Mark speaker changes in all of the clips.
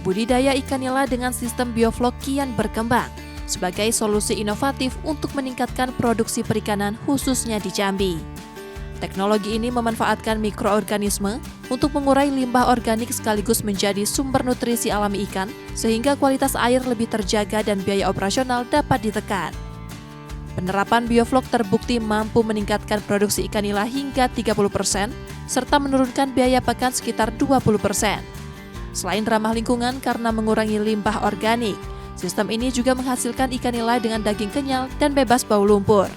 Speaker 1: budidaya ikan nila dengan sistem bioflok kian berkembang sebagai solusi inovatif untuk meningkatkan produksi perikanan khususnya di Jambi. Teknologi ini memanfaatkan mikroorganisme untuk mengurai limbah organik sekaligus menjadi sumber nutrisi alami ikan sehingga kualitas air lebih terjaga dan biaya operasional dapat ditekan. Penerapan bioflok terbukti mampu meningkatkan produksi ikan nila hingga 30% serta menurunkan biaya pakan sekitar 20%. Selain ramah lingkungan karena mengurangi limbah organik, sistem ini juga menghasilkan ikan nila dengan daging kenyal dan bebas bau lumpur.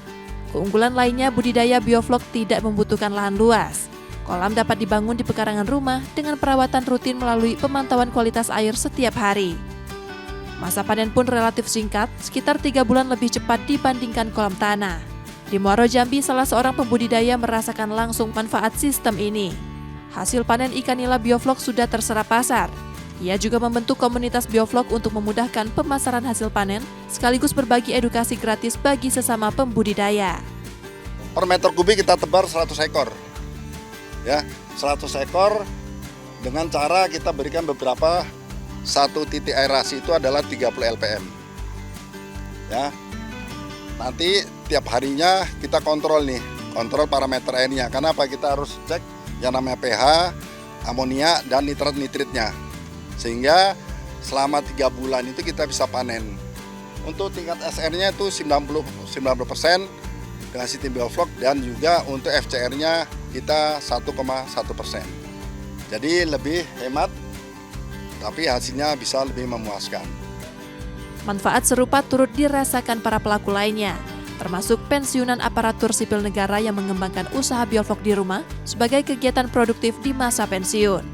Speaker 1: Keunggulan lainnya, budidaya bioflok tidak membutuhkan lahan luas. Kolam dapat dibangun di pekarangan rumah dengan perawatan rutin melalui pemantauan kualitas air setiap hari. Masa panen pun relatif singkat, sekitar 3 bulan lebih cepat dibandingkan kolam tanah. Di Muaro Jambi, salah seorang pembudidaya merasakan langsung manfaat sistem ini. Hasil panen ikan nila bioflok sudah terserap pasar. Ia juga membentuk komunitas bioflok untuk memudahkan pemasaran hasil panen, sekaligus berbagi edukasi gratis bagi sesama pembudidaya.
Speaker 2: Per meter kubik kita tebar 100 ekor. Ya, 100 ekor dengan cara kita berikan beberapa satu titik aerasi itu adalah 30 LPM. Ya. Nanti tiap harinya kita kontrol kontrol parameter airnya. Karena apa? Kita harus cek yang namanya pH, amonia dan nitrat-nitritnya. Sehingga selama 3 bulan itu kita bisa panen. Untuk tingkat SR-nya itu 90% dengan sistem bioflok dan juga untuk FCR-nya kita 1,1%. Jadi lebih hemat, tapi hasilnya bisa lebih memuaskan.
Speaker 1: Manfaat serupa turut dirasakan para pelaku lainnya, termasuk pensiunan aparatur sipil negara yang mengembangkan usaha bioflok di rumah sebagai kegiatan produktif di masa pensiun.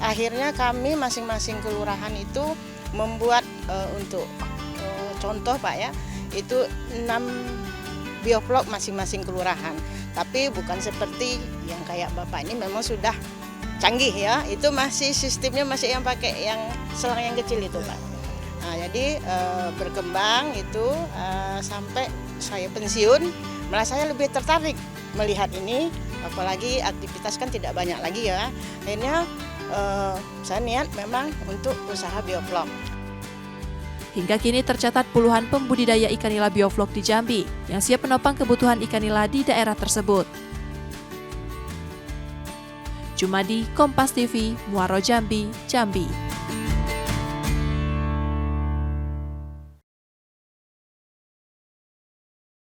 Speaker 3: Akhirnya kami masing-masing kelurahan itu membuat untuk contoh Pak ya, itu 6 bioflok masing-masing kelurahan. Tapi bukan seperti yang kayak Bapak ini memang sudah canggih ya, itu masih sistemnya masih yang pakai yang selang yang kecil itu Pak. Nah, jadi berkembang itu sampai saya pensiun, malah saya lebih tertarik melihat ini, apalagi aktivitas kan tidak banyak lagi ya. Akhirnya saya niat memang untuk usaha bioflok.
Speaker 1: Hingga kini tercatat puluhan pembudidaya ikan nila bioflok di Jambi yang siap menopang kebutuhan ikan nila di daerah tersebut. Jumadi, Kompas TV, Muaro Jambi, Jambi.